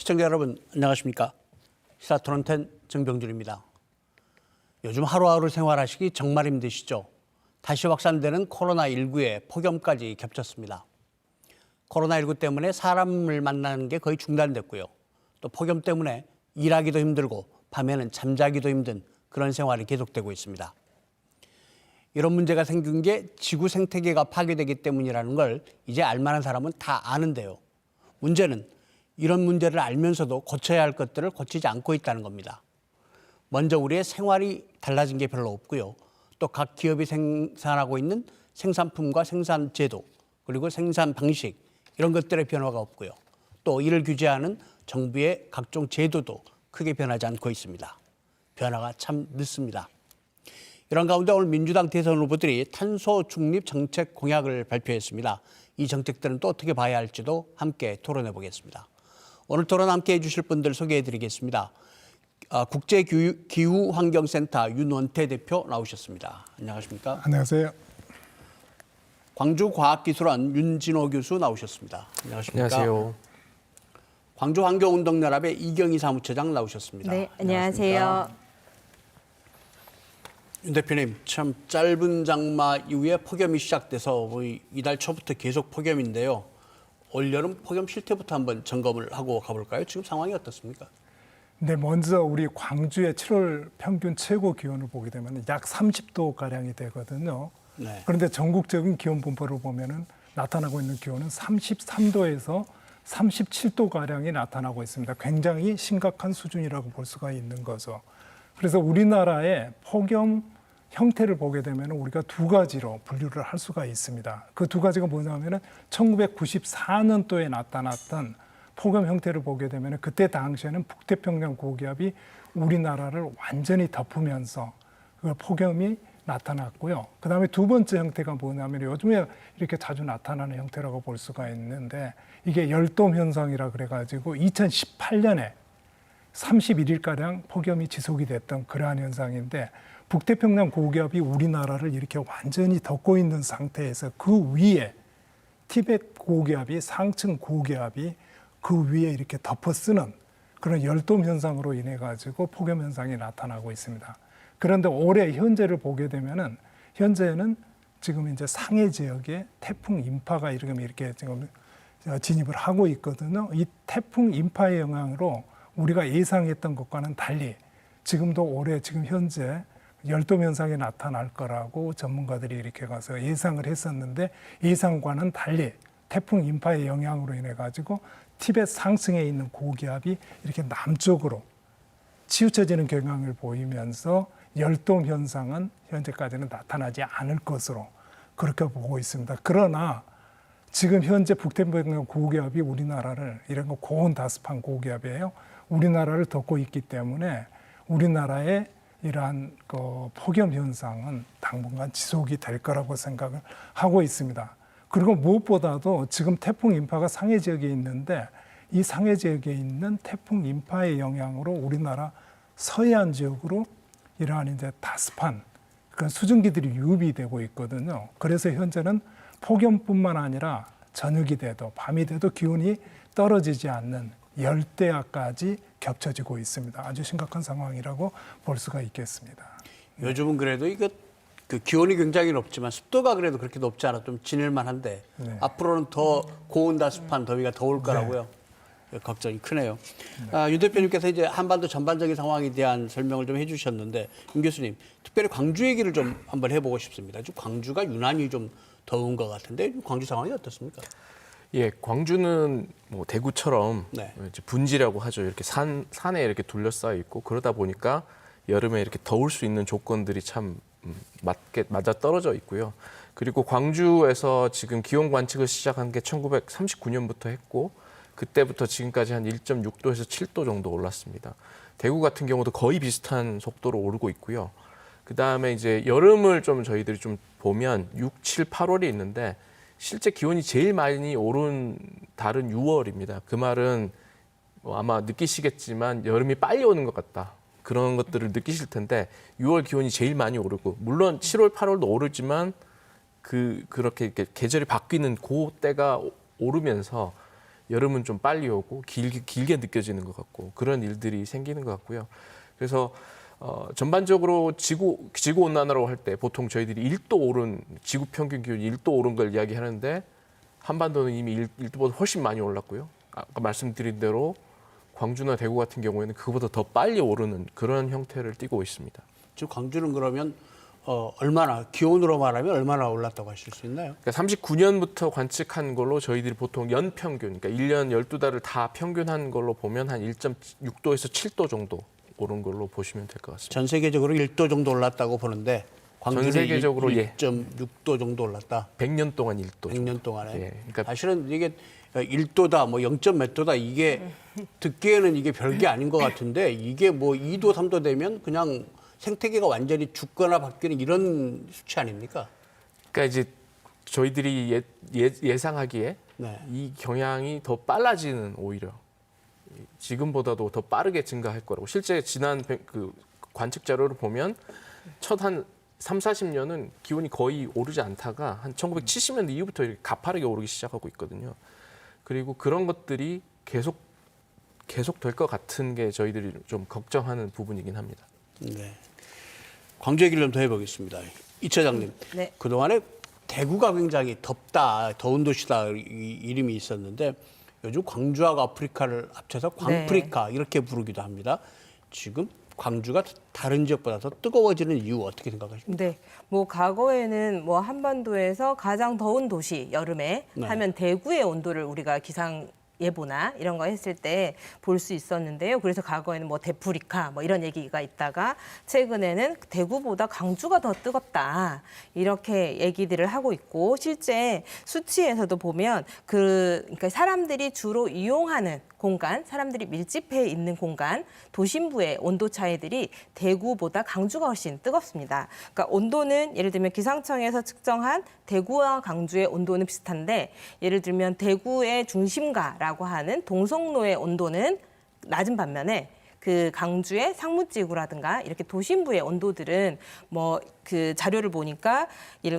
시청자 여러분 안녕하십니까? 시사토론텐 정병준입니다. 요즘 하루하루 생활하시기 정말 힘드시죠? 다시 확산되는 코로나19에 폭염까지 겹쳤습니다. 코로나19 때문에 사람을 만나는 게 거의 중단됐고요. 또 폭염 때문에 일하기도 힘들고 밤에는 잠자기도 힘든 그런 생활이 계속되고 있습니다. 이런 문제가 생긴 게 지구 생태계가 파괴되기 때문이라는 걸 이제 알만한 사람은 다 아는데요. 문제는 이런 문제를 알면서도 고쳐야 할 것들을 고치지 않고 있다는 겁니다. 먼저 우리의 생활이 달라진 게 별로 없고요. 또 각 기업이 생산하고 있는 생산품과 생산 제도, 그리고 생산 방식 이런 것들의 변화가 없고요. 또 이를 규제하는 정부의 각종 제도도 크게 변하지 않고 있습니다. 변화가 참 늦습니다. 이런 가운데 오늘 민주당 대선 후보들이 탄소 중립 정책 공약을 발표했습니다. 이 정책들은 또 어떻게 봐야 할지도 함께 토론해 보겠습니다. 오늘 토론 함께 해주실 분들 소개해 드리겠습니다. 국제기후환경센터 윤원태 대표 나오셨습니다. 안녕하십니까? 안녕하세요. 광주과학기술원 윤진호 교수 나오셨습니다. 안녕하십니까? 안녕하세요. 광주환경운동연합의 이경희 사무처장 나오셨습니다. 네, 안녕하세요. 윤 대표님, 참 짧은 장마 이후에 폭염이 시작돼서 이달 초부터 계속 폭염인데요. 올여름 폭염 실태부터 한번 점검을 하고 가볼까요? 지금 상황이 어떻습니까? 네, 먼저 우리 광주의 7월 평균 최고 기온을 보게 되면 약 30도 가량이 되거든요. 네. 그런데 전국적인 기온 분포를 보면은 나타나고 있는 기온은 33도에서 37도 가량이 나타나고 있습니다. 굉장히 심각한 수준이라고 볼 수가 있는 거죠. 그래서 우리나라의 폭염 형태를 보게 되면 우리가 두 가지로 분류를 할 수가 있습니다. 그 두 가지가 뭐냐면은 1994년도에 나타났던 폭염 형태를 보게 되면 그때 당시에는 북태평양 고기압이 우리나라를 완전히 덮으면서 그 폭염이 나타났고요. 그다음에 두 번째 형태가 뭐냐면 요즘에 이렇게 자주 나타나는 형태라고 볼 수가 있는데 이게 열돔 현상이라 그래가지고 2018년에 31일가량 폭염이 지속이 됐던 그러한 현상인데 북태평양 고기압이 우리나라를 이렇게 완전히 덮고 있는 상태에서 그 위에 티벳 고기압이 상층 고기압이 그 위에 이렇게 덮어 쓰는 그런 열돔 현상으로 인해 가지고 폭염 현상이 나타나고 있습니다. 그런데 올해 현재를 보게 되면은 현재는 지금 이제 상해 지역에 태풍 인파가 이렇게 지금 진입을 하고 있거든요. 이 태풍 인파의 영향으로 우리가 예상했던 것과는 달리 지금도 올해 지금 현재 열돔 현상이 나타날 거라고 전문가들이 이렇게 가서 예상을 했었는데 예상과는 달리 태풍 인파의 영향으로 인해 가지고 티벳 상층에 있는 고기압이 이렇게 남쪽으로 치우쳐지는 경향을 보이면서 열돔 현상은 현재까지는 나타나지 않을 것으로 그렇게 보고 있습니다. 그러나 지금 현재 북태평양 고기압이 우리나라를 이런 거 고온다습한 고기압이에요. 우리나라를 덮고 있기 때문에 우리나라의 이러한 폭염 현상은 당분간 지속이 될 거라고 생각을 하고 있습니다. 그리고 무엇보다도 지금 태풍 인파가 상해 지역에 있는데 이 상해 지역에 있는 태풍 인파의 영향으로 우리나라 서해안 지역으로 이러한 이제 다습한 그런 수증기들이 유입이 되고 있거든요. 그래서 현재는 폭염뿐만 아니라 저녁이 돼도 밤이 돼도 기온이 떨어지지 않는 열대야까지 겹쳐지고 있습니다. 아주 심각한 상황이라고 볼 수가 있겠습니다. 요즘은 그래도 그 기온이 굉장히 높지만 습도가 그래도 그렇게 높지 않아 좀 지낼만한데 네. 앞으로는 더 고온다습한 더위가 더 올 거라고요. 네. 걱정이 크네요. 윤 대표님께서 이제 한반도 전반적인 상황에 대한 설명을 좀 해주셨는데 윤 교수님 특별히 광주 얘기를 좀 한번 해보고 싶습니다. 지금 광주가 유난히 좀 더운 것 같은데 광주 상황이 어떻습니까? 예, 광주는 뭐 대구처럼 네. 이제 분지라고 하죠. 이렇게 산에 이렇게 둘러싸여 있고 그러다 보니까 여름에 이렇게 더울 수 있는 조건들이 참 맞아 떨어져 있고요. 그리고 광주에서 지금 기온 관측을 시작한 게 1939년부터 했고 그때부터 지금까지 한 1.6도에서 7도 정도 올랐습니다. 대구 같은 경우도 거의 비슷한 속도로 오르고 있고요. 그다음에 이제 여름을 좀 저희들이 좀 보면 6, 7, 8월이 있는데 실제 기온이 제일 많이 오른 달은 6월입니다. 그 말은 아마 느끼시겠지만 여름이 빨리 오는 것 같다. 그런 것들을 느끼실 텐데 6월 기온이 제일 많이 오르고 물론 7월, 8월도 오르지만 그렇게 계절이 바뀌는 그 때가 오르면서 여름은 좀 빨리 오고 길게 느껴지는 것 같고 그런 일들이 생기는 것 같고요. 그래서 전반적으로 지구 온난화라고 할 때 보통 저희들이 1도 오른 지구 평균 기온이 1도 오른 걸 이야기하는데 한반도는 이미 1도보다 훨씬 많이 올랐고요. 아까 말씀드린 대로 광주나 대구 같은 경우에는 그거보다 더 빨리 오르는 그런 형태를 띠고 있습니다. 지금 광주는 그러면 얼마나 기온으로 말하면 얼마나 올랐다고 하실 수 있나요? 그러니까 39년부터 관측한 걸로 저희들이 보통 연평균, 그러니까 1년 12달을 다 평균한 걸로 보면 한 1.6도에서 7도 정도 오른 걸로 보시면 될 것 같습니다. 전 세계적으로 1도 정도 올랐다고 보는데 광주는 전 세계적으로 1.6도 정도 올랐다. 100년 동안 1도. 100년 동안에. 예, 그러니까 사실은 이게 1도다, 뭐 0몇 도다 이게 듣기에는 이게 별게 아닌 것 같은데 이게 뭐 2도, 3도 되면 그냥 생태계가 완전히 죽거나 바뀌는 이런 수치 아닙니까? 그러니까 이제 저희들이 예상하기에 네. 이 경향이 더 빨라지는 오히려 지금보다도 더 빠르게 증가할 거라고. 실제 지난 그 관측 자료를 보면 첫 한 3, 40년은 기온이 거의 오르지 않다가 한 1970년대 이후부터 이렇게 가파르게 오르기 시작하고 있거든요. 그리고 그런 것들이 계속 될 것 같은 게 저희들이 좀 걱정하는 부분이긴 합니다. 네. 광주 얘기를 좀 더 해보겠습니다. 이 차장님, 네. 그동안에 대구가 굉장히 덥다, 더운 도시다 이름이 있었는데 요즘 광주하고 아프리카를 합쳐서 광프리카 이렇게 부르기도 합니다. 지금 광주가 다른 지역보다 더 뜨거워지는 이유 어떻게 생각하십니까? 네, 뭐 과거에는 뭐 한반도에서 가장 더운 도시 여름에 네. 하면 대구의 온도를 우리가 기상 예보나 이런 거 했을 때 볼 수 있었는데요. 그래서 과거에는 뭐 대프리카 뭐 이런 얘기가 있다가 최근에는 대구보다 광주가 더 뜨겁다 이렇게 얘기들을 하고 있고 실제 수치에서도 보면 그러니까 사람들이 주로 이용하는 공간, 사람들이 밀집해 있는 공간, 도심부의 온도 차이들이 대구보다 광주가 훨씬 뜨겁습니다. 그러니까 온도는 예를 들면 기상청에서 측정한 대구와 광주의 온도는 비슷한데 예를 들면 대구의 중심가라고 하는 동성로의 온도는 낮은 반면에 그 강주의 상무지구라든가 이렇게 도심부의 온도들은 뭐 그 자료를 보니까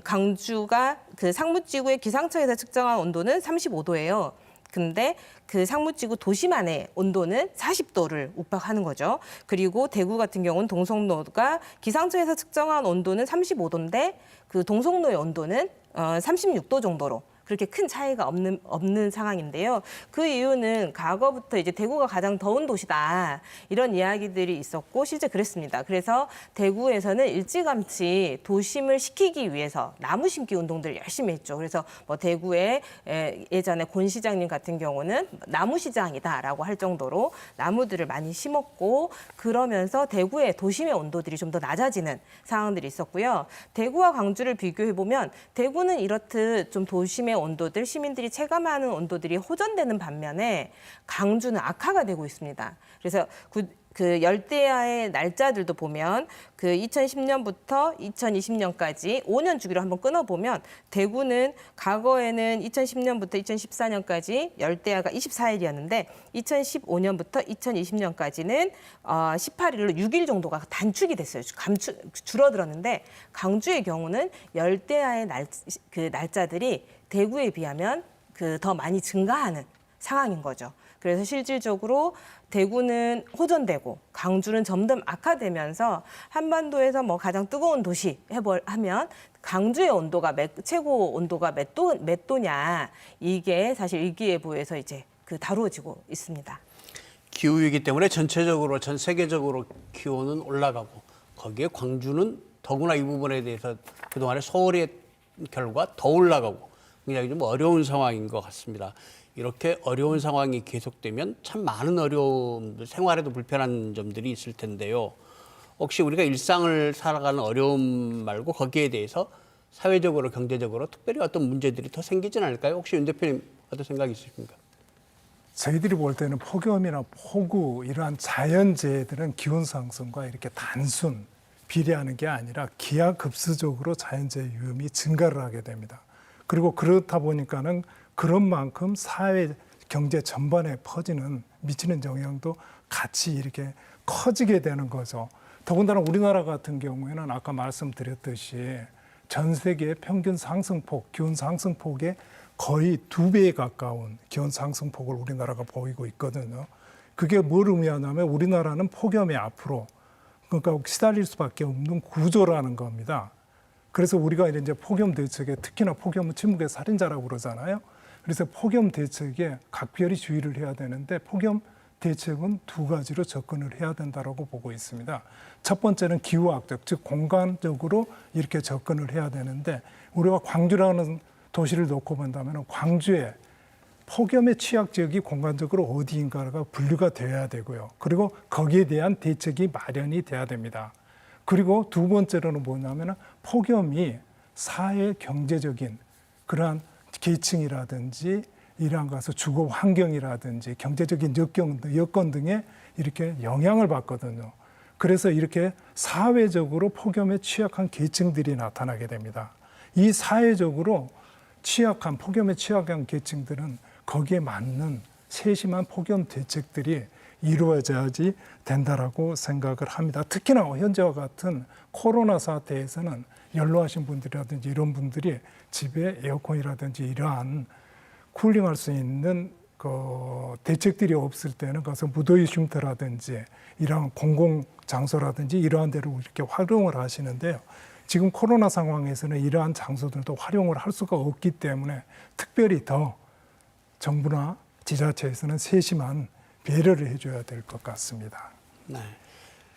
강주가 그 상무지구의 기상청에서 측정한 온도는 35도예요. 근데 그 상무지구 도심 안의 온도는 40도를 육박하는 거죠. 그리고 대구 같은 경우는 동성로가 기상청에서 측정한 온도는 35도인데 그 동성로의 온도는 36도 정도로 그렇게 큰 차이가 없는 상황인데요. 그 이유는 과거부터 이제 대구가 가장 더운 도시다 이런 이야기들이 있었고 실제 그랬습니다. 그래서 대구에서는 일찌감치 도심을 식히기 위해서 나무 심기 운동들을 열심히 했죠. 그래서 뭐 대구의 예전에 권 시장님 같은 경우는 나무 시장이다라고 할 정도로 나무들을 많이 심었고 그러면서 대구의 도심의 온도들이 좀 더 낮아지는 상황들이 있었고요. 대구와 광주를 비교해 보면 대구는 이렇듯 좀 도심의 온도들, 시민들이 체감하는 온도들이 호전되는 반면에 광주는 악화가 되고 있습니다. 그래서 그 열대야의 날짜들도 보면 그 2010년부터 2020년까지 5년 주기로 한번 끊어보면 대구는 과거에는 2010년부터 2014년까지 열대야가 24일이었는데 2015년부터 2020년까지는 18일로 6일 정도가 단축이 됐어요. 줄어들었는데 광주의 경우는 열대야의 날짜들이 대구에 비하면 그 더 많이 증가하는 상황인 거죠. 그래서 실질적으로 대구는 호전되고 광주는 점점 악화되면서 한반도에서 뭐 가장 뜨거운 도시 하면 광주의 온도가 최고 온도가 몇 도냐 이게 사실 일기예보에서 이제 그 다루어지고 있습니다. 기후 위기 때문에 전체적으로 전 세계적으로 기온은 올라가고 거기에 광주는 더구나 이 부분에 대해서 그동안의 소홀의 결과 더 올라가고 굉장히 좀 어려운 상황인 것 같습니다. 이렇게 어려운 상황이 계속되면 참 많은 어려움들, 생활에도 불편한 점들이 있을 텐데요. 혹시 우리가 일상을 살아가는 어려움 말고 거기에 대해서 사회적으로, 경제적으로 특별히 어떤 문제들이 더 생기진 않을까요? 혹시 윤 대표님 어떤 생각이 있으십니까? 저희들이 볼 때는 폭염이나 폭우 이러한 자연재해들은 기온 상승과 이렇게 단순 비례하는 게 아니라 기하급수적으로 자연재해 위험이 증가를 하게 됩니다. 그리고 그렇다 보니까는 그런 만큼 사회 경제 전반에 미치는 영향도 같이 이렇게 커지게 되는 거죠. 더군다나 우리나라 같은 경우에는 아까 말씀드렸듯이 전 세계의 평균 상승폭, 기온 상승폭의 거의 2배에 가까운 기온 상승폭을 우리나라가 보이고 있거든요. 그게 뭘 의미하냐면 우리나라는 폭염에 앞으로 그러니까 시달릴 수밖에 없는 구조라는 겁니다. 그래서 우리가 이제 폭염 대책에 특히나 폭염은 침묵의 살인자라고 그러잖아요. 그래서 폭염 대책에 각별히 주의를 해야 되는데 폭염 대책은 2가지로 접근을 해야 된다고 보고 있습니다. 첫 번째는 기후학적, 즉 공간적으로 이렇게 접근을 해야 되는데 우리가 광주라는 도시를 놓고 본다면 광주에 폭염의 취약 지역이 공간적으로 어디인가가 분류가 되어야 되고요. 그리고 거기에 대한 대책이 마련이 돼야 됩니다. 그리고 두 번째로는 뭐냐면 폭염이 사회 경제적인 그러한 계층이라든지 이러한 것을 주거 환경이라든지 경제적인 여건 등에 이렇게 영향을 받거든요. 그래서 이렇게 사회적으로 폭염에 취약한 계층들이 나타나게 됩니다. 이 사회적으로 취약한 폭염에 취약한 계층들은 거기에 맞는 세심한 폭염 대책들이 이루어져야지 된다라고 생각을 합니다. 특히나 현재와 같은 코로나 사태에서는 연로하신 분들이라든지 이런 분들이 집에 에어컨이라든지 이러한 쿨링할 수 있는 그 대책들이 없을 때는 가서 무더위 쉼터라든지 이러한 공공 장소라든지 이러한 데를 이렇게 활용을 하시는데요. 지금 코로나 상황에서는 이러한 장소들도 활용을 할 수가 없기 때문에 특별히 더 정부나 지자체에서는 세심한 배려를 해줘야 될 것 같습니다. 네.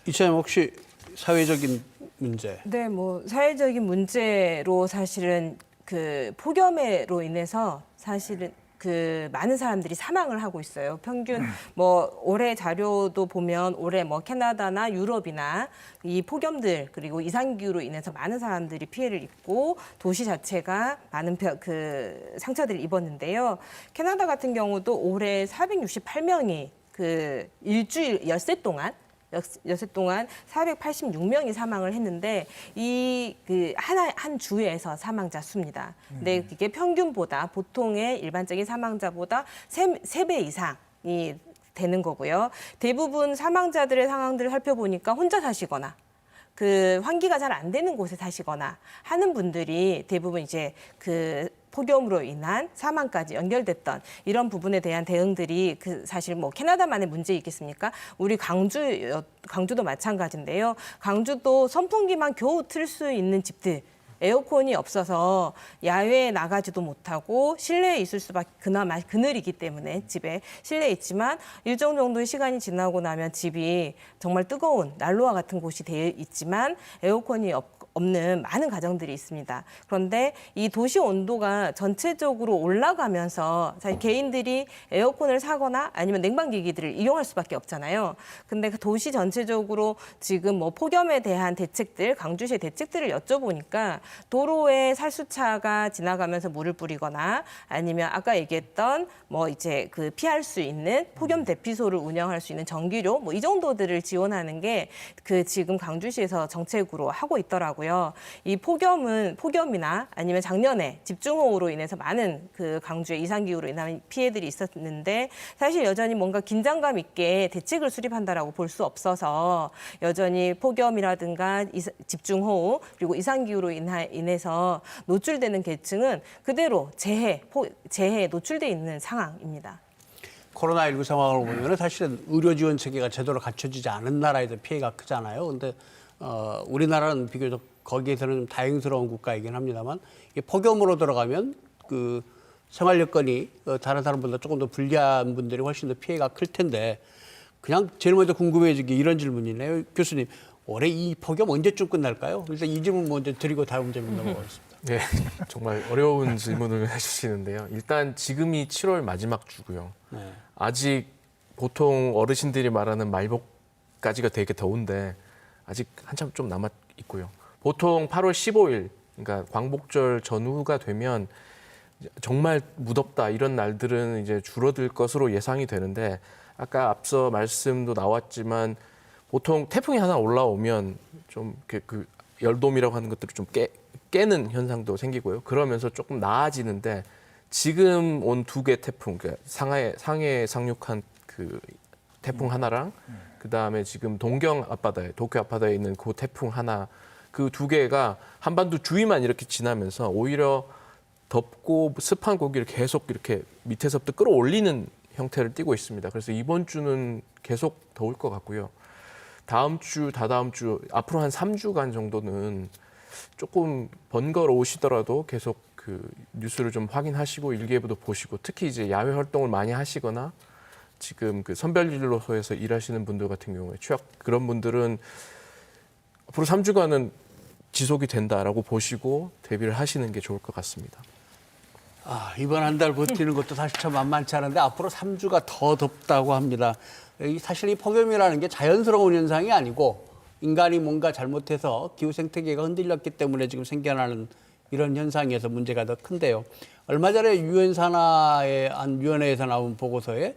이차님 혹시 사회적인 문제? 네, 뭐 사회적인 문제로 사실은 그 폭염으로 인해서 사실은 그 많은 사람들이 사망을 하고 있어요. 평균 뭐 올해 자료도 보면 올해 뭐 캐나다나 유럽이나 이 폭염들 그리고 이상기후로 인해서 많은 사람들이 피해를 입고 도시 자체가 많은 그 상처들을 입었는데요. 캐나다 같은 경우도 올해 468명이 그 일주일 엿새 동안 486명이 사망을 했는데 이 그 한 주에서 사망자 수입니다. 근데 이게 평균보다 보통의 일반적인 사망자보다 3배 이상이 되는 거고요. 대부분 사망자들의 상황들을 살펴보니까 혼자 사시거나 그 환기가 잘 안 되는 곳에 사시거나 하는 분들이 대부분 이제 그 폭염으로 인한 사망까지 연결됐던 이런 부분에 대한 대응들이 그 사실 뭐 캐나다만의 문제 있겠습니까? 우리 광주도 마찬가지인데요. 광주도 선풍기만 겨우 틀 수 있는 집들. 에어컨이 없어서 야외에 나가지도 못하고 실내에 있을 수밖에 그나마 그늘이기 때문에 집에 실내에 있지만 일정 정도의 시간이 지나고 나면 집이 정말 뜨거운 난로와 같은 곳이 되어 있지만 에어컨이 없는 많은 가정들이 있습니다. 그런데 이 도시 온도가 전체적으로 올라가면서 사실 개인들이 에어컨을 사거나 아니면 냉방기기들을 이용할 수밖에 없잖아요. 근데 그 도시 전체적으로 지금 뭐 폭염에 대한 대책들, 광주시의 대책들을 여쭤보니까 도로에 살수차가 지나가면서 물을 뿌리거나 아니면 아까 얘기했던 뭐 이제 그 피할 수 있는 폭염 대피소를 운영할 수 있는 전기료 뭐 이 정도들을 지원하는 게 그 지금 광주시에서 정책으로 하고 있더라고요. 이 폭염이나 아니면 작년에 집중호우로 인해서 많은 그 광주의 이상기후로 인한 피해들이 있었는데 사실 여전히 뭔가 긴장감 있게 대책을 수립한다라고 볼 수 없어서 여전히 폭염이라든가 집중호우 그리고 이상기후로 인해서 노출되는 계층은 그대로 재해에 노출돼 있는 상황입니다. 코로나19 상황을 보면 사실은 의료 지원 체계가 제대로 갖춰지지 않은 나라에도 피해가 크잖아요. 근데 우리나라는 비교적 거기에서는 좀 다행스러운 국가이긴 합니다만 이 폭염으로 들어가면 그 생활 여건이 다른 사람보다 조금 더 불리한 분들이 훨씬 더 피해가 클 텐데 그냥 제일 먼저 궁금해지는 게 이런 질문이네요. 교수님, 올해 이 폭염 언제쯤 끝날까요? 일단 이 질문 먼저 드리고 다음 질문 넘어가겠습니다. 네, 정말 어려운 질문을 해주시는데요. 일단 지금이 7월 마지막 주고요. 네. 아직 보통 어르신들이 말하는 말복까지가 되게 더운데 아직 한참 좀 남아 있고요. 보통 8월 15일, 그러니까 광복절 전후가 되면 정말 무덥다 이런 날들은 이제 줄어들 것으로 예상이 되는데 아까 앞서 말씀도 나왔지만 보통 태풍이 하나 올라오면 좀 그 열돔이라고 하는 것들을 좀 깨는 현상도 생기고요. 그러면서 조금 나아지는데 지금 온 2개 태풍, 그러니까 상해에 상륙한 그 태풍 하나랑 그 다음에 지금 동경 앞바다에, 도쿄 앞바다에 있는 그 태풍 하나, 그 2개가 한반도 주위만 이렇게 지나면서 오히려 덥고 습한 공기를 계속 이렇게 밑에서부터 끌어올리는 형태를 띠고 있습니다. 그래서 이번 주는 계속 더울 것 같고요. 다음 주, 다다음 주, 앞으로 한 3주간 정도는 조금 번거로우시더라도 계속 그 뉴스를 좀 확인하시고 일기예보도 보시고 특히 이제 야외 활동을 많이 하시거나 지금 그 선별진료소에서 일하시는 분들 같은 경우에 그런 분들은 앞으로 3주간은 지속이 된다라고 보시고 대비를 하시는 게 좋을 것 같습니다. 이번 한 달 버티는 것도 사실 참 만만치 않은데 앞으로 3주가 더 덥다고 합니다. 사실 이 폭염이라는 게 자연스러운 현상이 아니고 인간이 뭔가 잘못해서 기후 생태계가 흔들렸기 때문에 지금 생겨나는 이런 현상에서 문제가 더 큰데요. 얼마 전에 유엔 산하의 한 위원회에서 나온 보고서에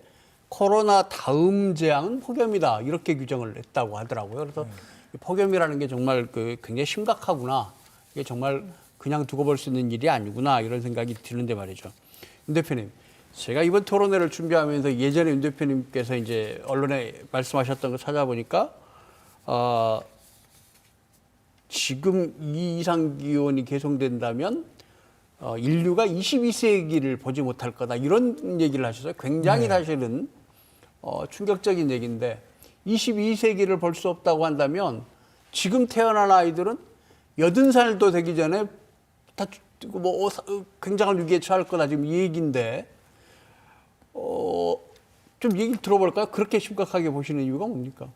코로나 다음 재앙은 폭염이다 이렇게 규정을 했다고 하더라고요. 그래서 이 폭염이라는 게 정말 굉장히 심각하구나. 이게 정말 그냥 두고 볼 수 있는 일이 아니구나 이런 생각이 드는데 말이죠. 윤 대표님, 제가 이번 토론회를 준비하면서 예전에 윤 대표님께서 이제 언론에 말씀하셨던 거 찾아보니까 지금 이 이상 기온이 계속된다면 인류가 22세기를 보지 못할 거다 이런 얘기를 하셨어요. 굉장히 사실은 충격적인 얘기인데 22세기를 볼 수 없다고 한다면 지금 태어난 아이들은 80살도 되기 전에 다 굉장한 위기에 처할 거다 지금 이 얘기인데 좀 얘기를 들어볼까요? 그렇게 심각하게 보시는 이유가 뭡니까?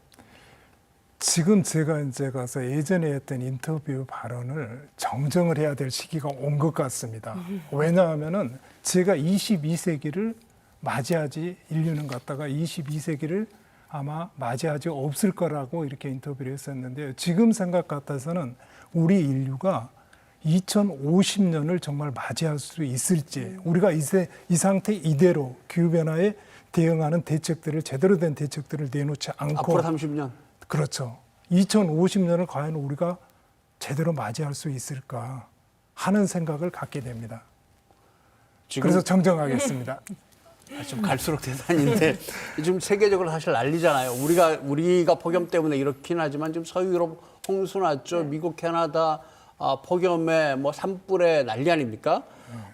지금 제가 이제 가서 예전에 했던 인터뷰 발언을 정정을 해야 될 시기가 온 것 같습니다. 왜냐하면은 제가 22세기를 맞이하지 인류는 갔다가 22세기를 아마 맞이하지 없을 거라고 이렇게 인터뷰를 했었는데요. 지금 생각 같아서는 우리 인류가 2050년을 정말 맞이할 수 있을지 우리가 이 상태 이대로 기후변화에 대응하는 대책들을 제대로 된 대책들을 내놓지 않고 앞으로 30년. 그렇죠. 2050년을 과연 우리가 제대로 맞이할 수 있을까 하는 생각을 갖게 됩니다. 그래서 정정하겠습니다. 좀 갈수록 대단인데 지금 세계적으로 사실 난리잖아요. 우리가 폭염 때문에 이렇긴 하지만 지금 서유럽 홍수 났죠. 미국, 캐나다 폭염에 산불에 난리 아닙니까?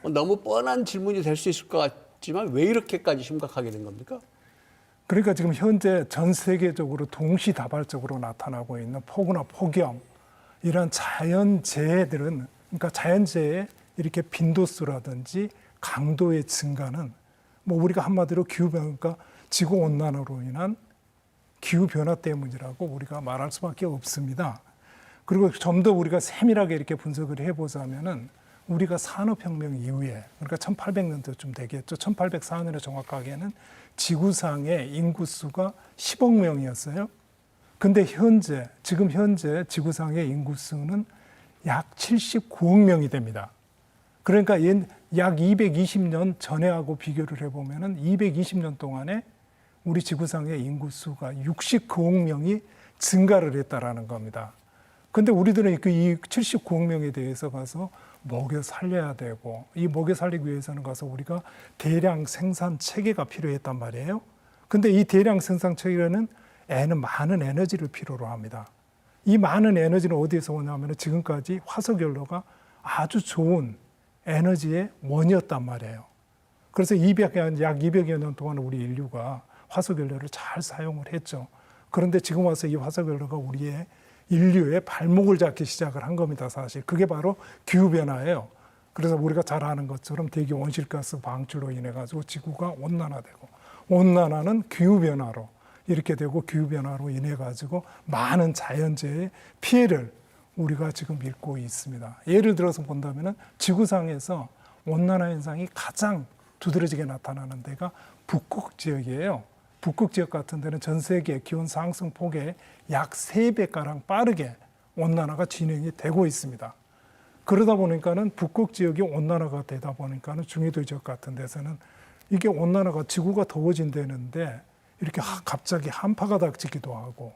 너무 뻔한 질문이 될 수 있을 것 같지만 왜 이렇게까지 심각하게 된 겁니까? 그러니까 지금 현재 전 세계적으로 동시다발적으로 나타나고 있는 폭우나 폭염 이런 자연재해들은 그러니까 자연재해의 이렇게 빈도수라든지 강도의 증가는 우리가 한마디로 기후변화, 지구온난화로 인한 기후변화 때문이라고 우리가 말할 수밖에 없습니다. 그리고 좀 더 우리가 세밀하게 이렇게 분석을 해보자면은 우리가 산업혁명 이후에 그러니까 1800년도쯤 되겠죠. 1804년에 정확하게는 지구상의 인구수가 10억 명이었어요. 근데 지금 현재 지구상의 인구수는 약 79억 명이 됩니다. 그러니까 약 220년 전에하고 비교를 해보면은 220년 동안에 우리 지구상의 인구수가 69억 명이 증가를 했다라는 겁니다. 근데 우리들은 이 79억 명에 대해서 가서 먹여 살려야 되고 이 먹여 살리기 위해서는 가서 우리가 대량 생산 체계가 필요했단 말이에요. 근데 이 대량 생산 체계는 많은 에너지를 필요로 합니다. 이 많은 에너지는 어디에서 오냐면 지금까지 화석연료가 아주 좋은 에너지의 원이었단 말이에요. 그래서 약 200여 년 동안 우리 인류가 화석연료를 잘 사용을 했죠. 그런데 지금 와서 이 화석연료가 우리의 인류의 발목을 잡기 시작을 한 겁니다, 사실. 그게 바로 기후변화예요. 그래서 우리가 잘 아는 것처럼 대기 온실가스 방출로 인해 가지고 지구가 온난화되고 온난화는 기후변화로 이렇게 되고 기후변화로 인해 가지고 많은 자연재해의 피해를 우리가 지금 입고 있습니다. 예를 들어서 본다면은 지구상에서 온난화 현상이 가장 두드러지게 나타나는 데가 북극 지역이에요. 북극 지역 같은 데는 전 세계 기온 상승 폭의 약 3배가량 빠르게 온난화가 진행이 되고 있습니다. 그러다 보니까는 북극 지역이 온난화가 되다 보니까는 중위도 지역 같은 데서는 이게 온난화가 지구가 더워진다는데 이렇게 갑자기 한파가 닥치기도 하고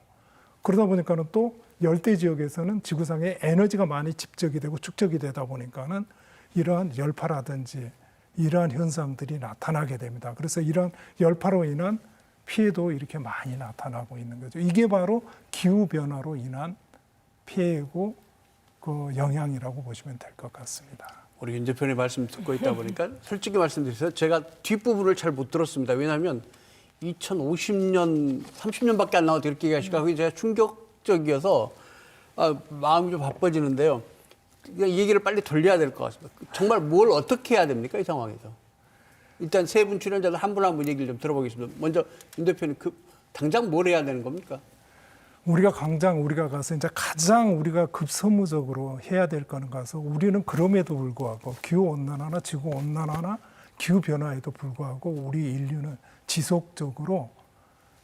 그러다 보니까는 또 열대 지역에서는 지구상에 에너지가 많이 집적이 되고 축적이 되다 보니까는 이러한 열파라든지 이러한 현상들이 나타나게 됩니다. 그래서 이러한 열파로 인한 피해도 이렇게 많이 나타나고 있는 거죠. 이게 바로 기후변화로 인한 피해고 그 영향이라고 보시면 될 것 같습니다. 우리 윤 대표님 말씀 듣고 있다 보니까 솔직히 말씀드려서 제가 뒷부분을 잘 못 들었습니다. 왜냐하면 2050년, 30년밖에 안 남았다 이렇게 얘기하시니까 그게 제가 충격적이어서 마음이 좀 바빠지는데요. 그냥 이 얘기를 빨리 돌려야 될 것 같습니다. 정말 뭘 어떻게 해야 됩니까? 이 상황에서. 일단 세 분 출연자들 한 분 한 분 얘기를 좀 들어보겠습니다. 먼저 윤 대표님 당장 뭘 해야 되는 겁니까? 우리가 가서 이제 가장 우리가 급선무적으로 해야 될 거는 가서 우리는 그럼에도 불구하고 기후온난화나 지구온난화나 기후변화에도 불구하고 우리 인류는 지속적으로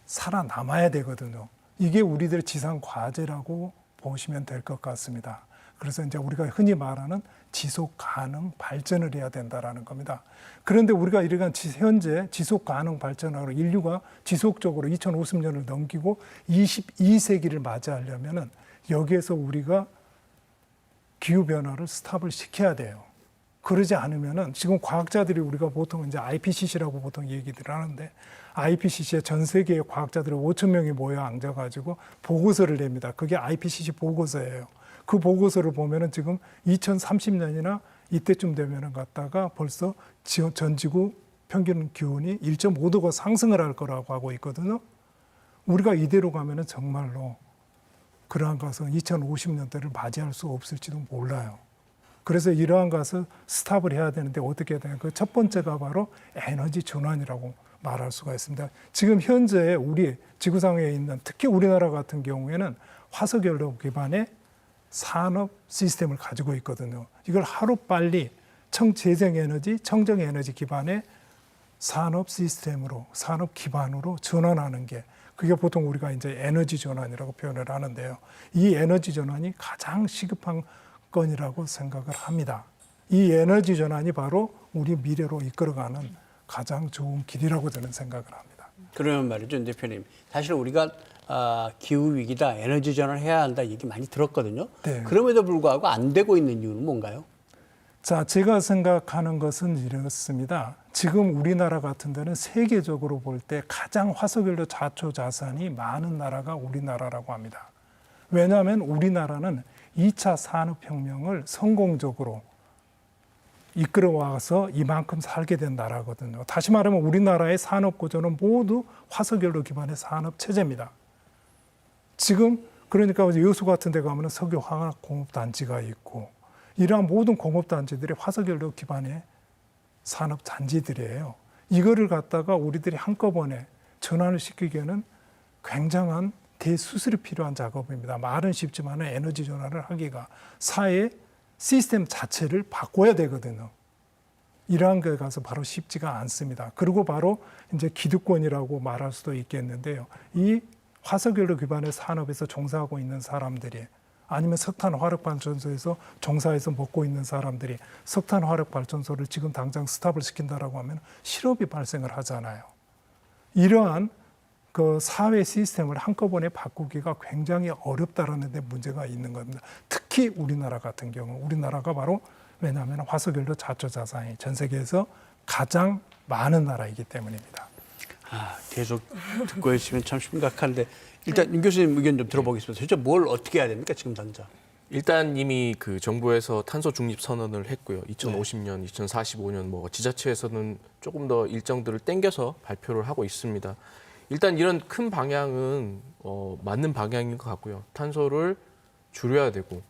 살아남아야 되거든요. 이게 우리들의 지상과제라고 보시면 될 것 같습니다. 그래서 이제 우리가 흔히 말하는 지속 가능 발전을 해야 된다라는 겁니다. 그런데 우리가 이러한 현재 지속 가능 발전으로 인류가 지속적으로 2050년을 넘기고 22세기를 맞이하려면은 여기에서 우리가 기후 변화를 스탑을 시켜야 돼요. 그러지 않으면은 지금 과학자들이 우리가 보통 이제 IPCC라고 보통 얘기들 하는데 IPCC에 전 세계의 과학자들이 5천 명이 모여 앉아가지고 보고서를 냅니다. 그게 IPCC 보고서예요. 그 보고서를 보면은 지금 2030년이나 이때쯤 되면은 갔다가 벌써 전 지구 평균 기온이 1.5도가 상승을 할 거라고 하고 있거든요. 우리가 이대로 가면은 정말로 그러한 것은 2050년대를 맞이할 수 없을지도 몰라요. 그래서 이러한 것을 스탑을 해야 되는데 어떻게 해야 되냐. 그 첫 번째가 바로 에너지 전환이라고 말할 수가 있습니다. 지금 현재 우리 지구상에 있는 특히 우리나라 같은 경우에는 화석연료 기반의 산업 시스템을 가지고 있거든요. 이걸 하루빨리 청재생에너지, 청정에너지 기반의 산업 시스템으로, 산업 기반으로 전환하는 게 그게 보통 우리가 이제 에너지 전환이라고 표현을 하는데요. 이 에너지 전환이 가장 시급한 건이라고 생각을 합니다. 이 에너지 전환이 바로 우리 미래로 이끌어가는 가장 좋은 길이라고 저는 생각을 합니다. 그러면 말이죠, 윤 대표님. 사실 우리가 기후 위기다, 에너지 전환을 해야 한다 얘기 많이 들었거든요. 네. 그럼에도 불구하고 안 되고 있는 이유는 뭔가요? 자, 제가 생각하는 것은 이렇습니다. 지금 우리나라 같은 데는 세계적으로 볼 때 가장 화석연료 자초 자산이 많은 나라가 우리나라라고 합니다. 왜냐하면 우리나라는 2차 산업혁명을 성공적으로 이끌어와서 이만큼 살게 된 나라거든요. 다시 말하면 우리나라의 산업 구조는 모두 화석연료 기반의 산업 체제입니다. 지금 그러니까 여수 같은 데 가면 석유화학 공업단지가 있고 이러한 모든 공업단지들이 화석연료 기반의 산업 단지들이에요. 이거를 갖다가 우리들이 한꺼번에 전환을 시키기에는 굉장한 대수술이 필요한 작업입니다. 말은 쉽지만 에너지 전환을 하기가 사회 시스템 자체를 바꿔야 되거든요. 이러한 게 가서 바로 쉽지가 않습니다. 그리고 바로 이제 기득권이라고 말할 수도 있겠는데요. 이 화석연료 기반의 산업에서 종사하고 있는 사람들이 아니면 석탄 화력 발전소에서 종사해서 먹고 있는 사람들이 석탄 화력 발전소를 지금 당장 스탑을 시킨다라고 하면 실업이 발생을 하잖아요. 이러한 그 사회 시스템을 한꺼번에 바꾸기가 굉장히 어렵다라는 데 문제가 있는 겁니다. 특히 우리나라 같은 경우, 우리나라가 바로 왜냐하면 화석연료 자초 자산이 전 세계에서 가장 많은 나라이기 때문입니다. 계속 듣고 있으면 참 심각한데 일단 윤 교수님 의견 좀 들어보겠습니다. 도대체 뭘 어떻게 해야 됩니까, 지금 당장? 일단 이미 그 정부에서 탄소 중립 선언을 했고요. 2050년, 2045년 뭐 지자체에서는 조금 더 일정들을 땡겨서 발표를 하고 있습니다. 일단 이런 큰 방향은 맞는 방향인 것 같고요. 탄소를 줄여야 되고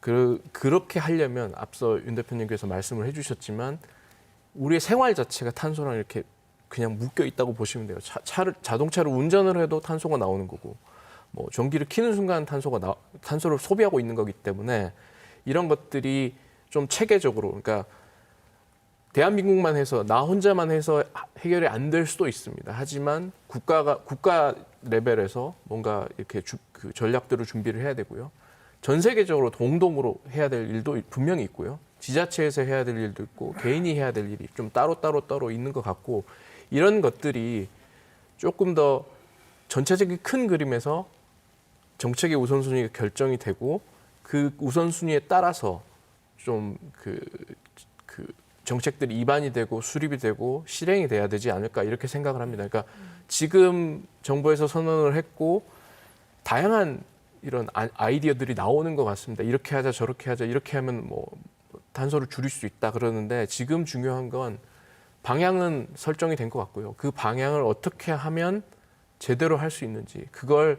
그렇게 하려면 앞서 윤 대표님께서 말씀을 해주셨지만 우리의 생활 자체가 탄소랑 이렇게 그냥 묶여 있다고 보시면 돼요. 자동차를 운전을 해도 탄소가 나오는 거고, 뭐 전기를 켜는 순간 탄소를 소비하고 있는 거기 때문에 이런 것들이 좀 체계적으로, 그러니까 대한민국만 해서 나 혼자만 해서 해결이 안 될 수도 있습니다. 하지만 국가 레벨에서 뭔가 이렇게 그 전략들을 준비를 해야 되고요. 전 세계적으로 동동으로 해야 될 일도 분명히 있고요. 지자체에서 해야 될 일도 있고 개인이 해야 될 일이 좀 따로 있는 것 같고, 이런 것들이 조금 더 전체적인 큰 그림에서 정책의 우선순위가 결정이 되고 그 우선순위에 따라서 좀 그 정책들이 입안이 되고 수립이 되고 실행이 돼야 되지 않을까 이렇게 생각을 합니다. 그러니까 지금 정부에서 선언을 했고 다양한 이런 아이디어들이 나오는 것 같습니다. 이렇게 하자 저렇게 하자 이렇게 하면 뭐 탄소를 줄일 수 있다 그러는데 지금 중요한 건 방향은 설정이 된 것 같고요. 그 방향을 어떻게 하면 제대로 할 수 있는지 그걸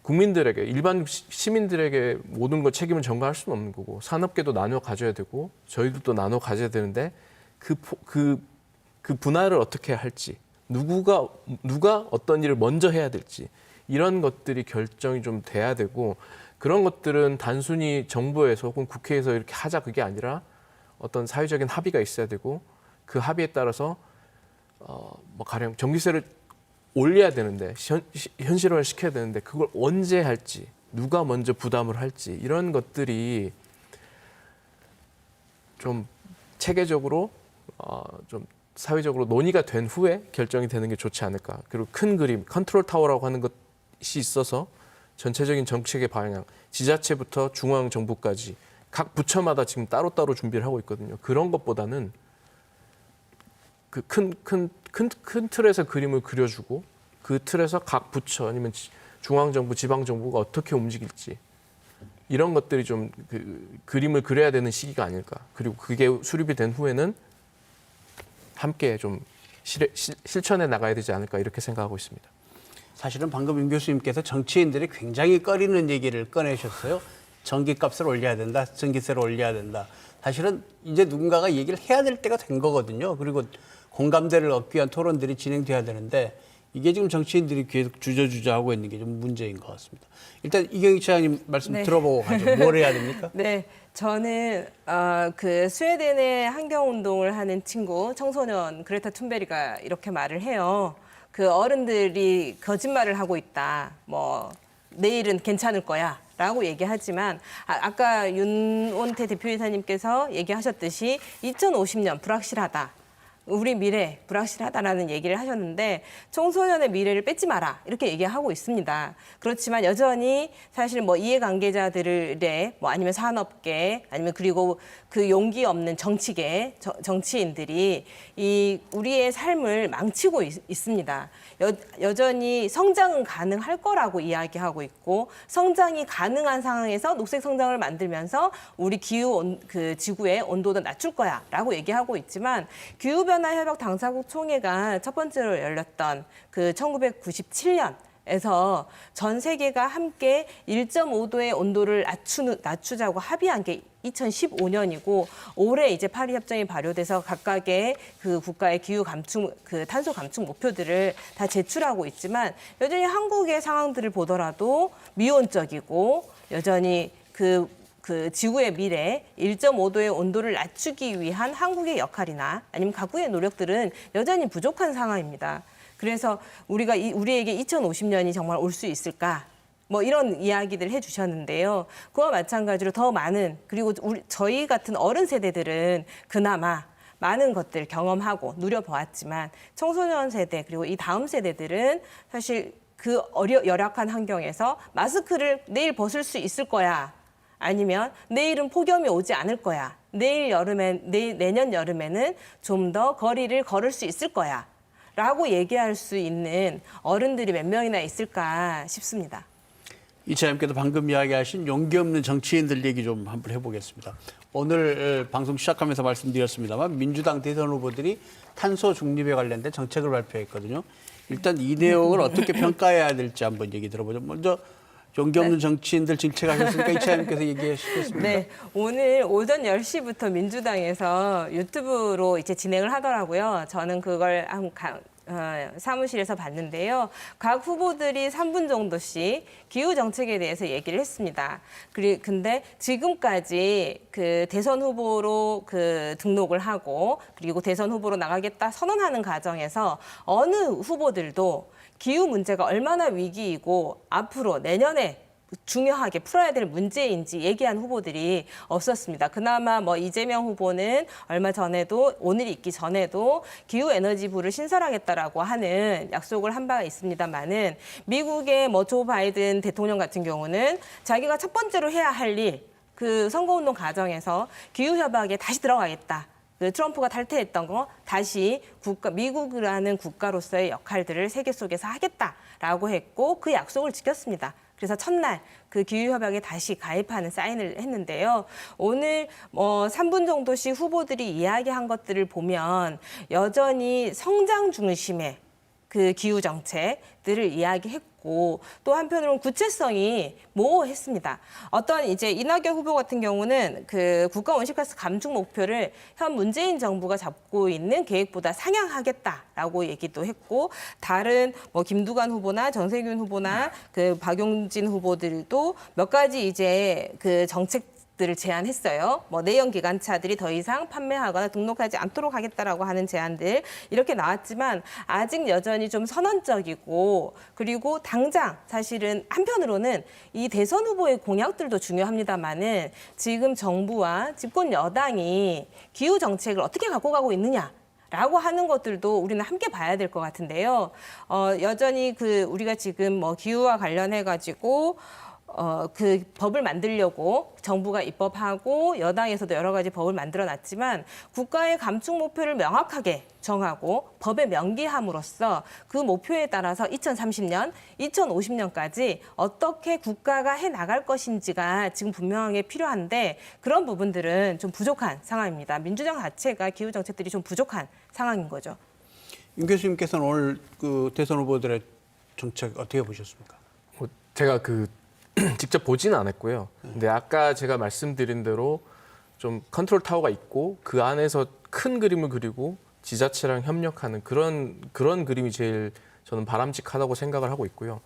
국민들에게 일반 시민들에게 모든 것 책임을 전가할 수는 없는 거고 산업계도 나눠 가져야 되고 저희들도 나눠 가져야 되는데 그 분할을 어떻게 할지 누가 어떤 일을 먼저 해야 될지 이런 것들이 결정이 좀 돼야 되고 그런 것들은 단순히 정부에서 혹은 국회에서 이렇게 하자 그게 아니라 어떤 사회적인 합의가 있어야 되고 그 합의에 따라서 뭐 가령 전기세를 올려야 되는데 현실화를 시켜야 되는데 그걸 언제 할지 누가 먼저 부담을 할지 이런 것들이 좀 체계적으로 좀 사회적으로 논의가 된 후에 결정이 되는 게 좋지 않을까. 그리고 큰 그림 컨트롤 타워라고 하는 것이 있어서 전체적인 정책의 방향 지자체부터 중앙 정부까지 각 부처마다 지금 따로따로 준비를 하고 있거든요. 그런 것보다는 그 큰 틀에서 그림을 그려주고 그 틀에서 각 부처 아니면 중앙정부, 지방정부가 어떻게 움직일지 이런 것들이 좀 그림을 그려야 되는 시기가 아닐까. 그리고 그게 수립이 된 후에는 함께 좀 실천해 나가야 되지 않을까 이렇게 생각하고 있습니다. 사실은 방금 임 교수님께서 정치인들이 굉장히 꺼리는 얘기를 꺼내셨어요. 전기값을 올려야 된다, 전기세를 올려야 된다. 사실은 이제 누군가가 얘기를 해야 될 때가 된 거거든요. 그리고 공감대를 얻기 위한 토론들이 진행돼야 되는데 이게 지금 정치인들이 계속 주저주저 하고 있는 게 좀 문제인 것 같습니다. 일단 이경희 차장님 말씀 네. 들어보고 가죠. 뭘 해야 됩니까? 네, 저는 그 스웨덴의 환경 운동을 하는 친구 청소년 그레타 툰베리가 이렇게 말을 해요. 그 어른들이 거짓말을 하고 있다. 뭐 내일은 괜찮을 거야라고 얘기하지만 아까 윤원태 대표이사님께서 얘기하셨듯이 2050년 불확실하다. 우리 미래 불확실하다라는 얘기를 하셨는데 청소년의 미래를 뺏지 마라 이렇게 얘기하고 있습니다. 그렇지만 여전히 사실 뭐 이해관계자들의 뭐 아니면 산업계 아니면 그리고 그 용기 없는 정치계 정치인들이 이 우리의 삶을 망치고 있습니다. 여전히 성장은 가능할 거라고 이야기하고 있고 성장이 가능한 상황에서 녹색 성장을 만들면서 우리 그 지구의 온도도 낮출 거야라고 얘기하고 있지만 기후 변화 협약 당사국 총회가 첫 번째로 열렸던 그 1997년에서 전 세계가 함께 1.5도의 온도를 낮추자고 합의한 게 2015년이고 올해 이제 파리 협정이 발효돼서 각각의 그 국가의 기후 감축 그 탄소 감축 목표들을 다 제출하고 있지만 여전히 한국의 상황들을 보더라도 미온적이고 여전히 그 지구의 미래 1.5도의 온도를 낮추기 위한 한국의 역할이나 아니면 각국의 노력들은 여전히 부족한 상황입니다. 그래서 우리에게 2050년이 정말 올 수 있을까? 뭐 이런 이야기들 해주셨는데요. 그와 마찬가지로 더 많은 그리고 저희 같은 어른 세대들은 그나마 많은 것들 경험하고 누려보았지만 청소년 세대 그리고 이 다음 세대들은 사실 그 열악한 환경에서 마스크를 내일 벗을 수 있을 거야. 아니면 내일은 폭염이 오지 않을 거야. 내년 여름에는 좀 더 거리를 걸을 수 있을 거야. 라고 얘기할 수 있는 어른들이 몇 명이나 있을까 싶습니다. 이차장님께도 방금 이야기하신 용기 없는 정치인들 얘기 좀 한번 해보겠습니다. 오늘 방송 시작하면서 말씀드렸습니다만 민주당 대선 후보들이 탄소 중립에 관련된 정책을 발표했거든요. 일단 이 내용을 어떻게 평가해야 될지 한번 얘기 들어보죠. 먼저 용기 없는 정치인들 질책하셨으니까 이차장님께서 얘기하시겠습니다. 네, 오늘 오전 10시부터 민주당에서 유튜브로 이제 진행을 하더라고요. 저는 그걸 사무실에서 봤는데요. 각 후보들이 3분 정도씩 기후 정책에 대해서 얘기를 했습니다. 근데 지금까지 그 대선 후보로 그 등록을 하고 그리고 대선 후보로 나가겠다 선언하는 과정에서 어느 후보들도 기후 문제가 얼마나 위기이고 앞으로 내년에 중요하게 풀어야 될 문제인지 얘기한 후보들이 없었습니다. 그나마 뭐 이재명 후보는 얼마 전에도 오늘이 있기 전에도 기후에너지부를 신설하겠다라고 하는 약속을 한 바가 있습니다만은 미국의 뭐 조 바이든 대통령 같은 경우는 자기가 첫 번째로 해야 할 일, 그 선거운동 과정에서 기후협약에 다시 들어가겠다. 그 트럼프가 탈퇴했던 거 다시 미국이라는 국가로서의 역할들을 세계 속에서 하겠다라고 했고 그 약속을 지켰습니다. 그래서 첫날 그 기후협약에 다시 가입하는 사인을 했는데요. 오늘 3분 정도씩 후보들이 이야기한 것들을 보면 여전히 성장 중심의 그 기후 정책들을 이야기했고 또 한편으로는 구체성이 모호했습니다. 어떤 이제 이낙연 후보 같은 경우는 그 국가 온실가스 감축 목표를 현 문재인 정부가 잡고 있는 계획보다 상향하겠다라고 얘기도 했고 다른 뭐 김두관 후보나 정세균 후보나 그 박용진 후보들도 몇 가지 이제 그 정책 들을 제안했어요. 뭐 내연 기관차들이 더 이상 판매하거나 등록하지 않도록 하겠다라고 하는 제안들 이렇게 나왔지만 아직 여전히 좀 선언적이고 그리고 당장 사실은 한편으로는 이 대선 후보의 공약들도 중요합니다만은 지금 정부와 집권 여당이 기후 정책을 어떻게 갖고 가고 있느냐. 라고 하는 것들도 우리는 함께 봐야 될 것 같은데요. 여전히 그 우리가 지금 뭐 기후와 관련해 가지고 그 법을 만들려고 정부가 입법하고 여당에서도 여러 가지 법을 만들어놨지만 국가의 감축 목표를 명확하게 정하고 법에 명기함으로써 그 목표에 따라서 2030년, 2050년까지 어떻게 국가가 해나갈 것인지가 지금 분명하게 필요한데 그런 부분들은 좀 부족한 상황입니다. 민주정 자체가 기후 정책들이 좀 부족한 상황인 거죠. 윤 교수님께서는 오늘 그 대선 후보들의 정책 어떻게 보셨습니까? 제가 직접 보지는 않았고요. 근데 아까 제가 말씀드린 대로 좀 컨트롤 타워가 있고 그 안에서 큰 그림을 그리고 지자체랑 협력하는 그런 그림이 제일 저는 바람직하다고 생각을 하고 있고요.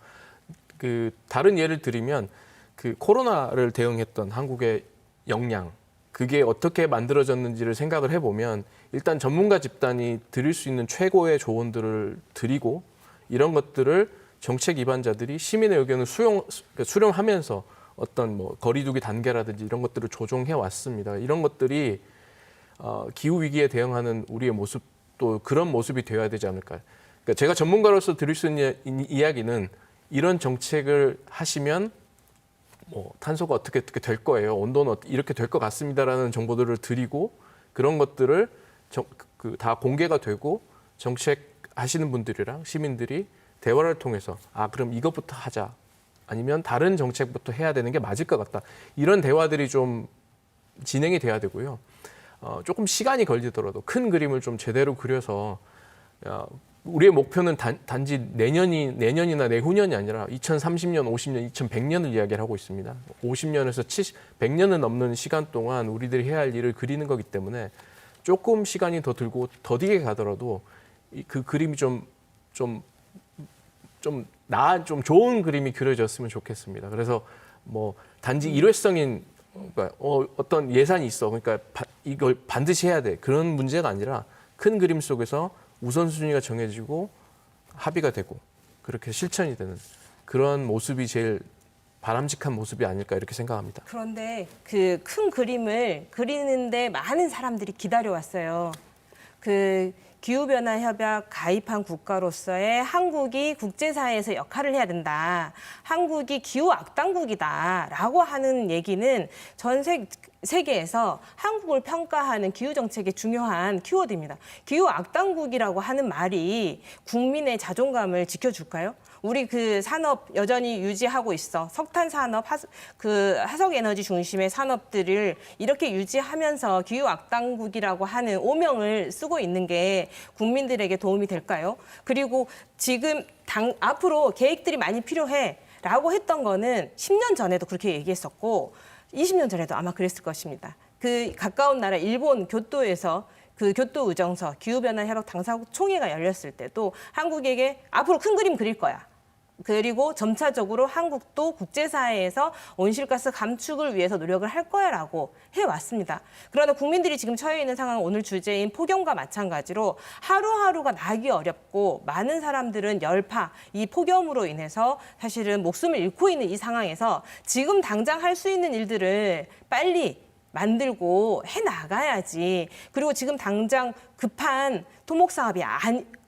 그 다른 예를 들면 그 코로나를 대응했던 한국의 역량 그게 어떻게 만들어졌는지를 생각을 해보면 일단 전문가 집단이 드릴 수 있는 최고의 조언들을 드리고 이런 것들을 정책 입안자들이 시민의 의견을 수렴하면서 어떤 뭐 거리두기 단계라든지 이런 것들을 조정해 왔습니다. 이런 것들이 기후 위기에 대응하는 우리의 모습도 그런 모습이 되어야 되지 않을까. 그러니까 제가 전문가로서 드릴 수 있는 이야기는 이런 정책을 하시면 뭐 탄소가 어떻게 될 거예요. 온도는 이렇게 될 것 같습니다라는 정보들을 드리고 그런 것들을 다 공개가 되고 정책하시는 분들이랑 시민들이 대화를 통해서 그럼 이것부터 하자 아니면 다른 정책부터 해야 되는 게 맞을 것 같다. 이런 대화들이 좀 진행이 돼야 되고요. 조금 시간이 걸리더라도 큰 그림을 좀 제대로 그려서 우리의 목표는 단지 내년이나 내후년이 아니라 2030년, 50년, 2100년을 이야기를 하고 있습니다. 50년에서 100년을 넘는 시간 동안 우리들이 해야 할 일을 그리는 거기 때문에 조금 시간이 더 들고 더디게 가더라도 그 그림이 좀 좋은 그림이 그려졌으면 좋겠습니다. 그래서 뭐 단지 일회성인 그러니까 어떤 예산이 있어. 그러니까 이걸 반드시 해야 돼. 그런 문제가 아니라 큰 그림 속에서 우선순위가 정해지고 합의가 되고 그렇게 실천이 되는 그런 모습이 제일 바람직한 모습이 아닐까 이렇게 생각합니다. 그런데 그 큰 그림을 그리는데 많은 사람들이 기다려왔어요. 그 기후변화협약 가입한 국가로서의 한국이 국제사회에서 역할을 해야 된다. 한국이 기후악당국이다라고 하는 얘기는 전 세계에서 한국을 평가하는 기후정책의 중요한 키워드입니다. 기후악당국이라고 하는 말이 국민의 자존감을 지켜줄까요? 우리 그 산업 여전히 유지하고 있어. 석탄 산업, 화석 에너지 중심의 산업들을 이렇게 유지하면서 기후 악당국이라고 하는 오명을 쓰고 있는 게 국민들에게 도움이 될까요? 그리고 지금 앞으로 계획들이 많이 필요해라고 했던 거는 10년 전에도 그렇게 얘기했었고 20년 전에도 아마 그랬을 것입니다. 그 가까운 나라 일본 교토에서 그 교토 의정서 기후변화협약 당사국 총회가 열렸을 때도 한국에게 앞으로 큰 그림 그릴 거야. 그리고 점차적으로 한국도 국제사회에서 온실가스 감축을 위해서 노력을 할 거야라고 해왔습니다. 그러나 국민들이 지금 처해 있는 상황은 오늘 주제인 폭염과 마찬가지로 하루하루가 나기 어렵고 많은 사람들은 열파, 이 폭염으로 인해서 사실은 목숨을 잃고 있는 이 상황에서 지금 당장 할 수 있는 일들을 빨리 만들고 해나가야지. 그리고 지금 당장 급한 토목사업이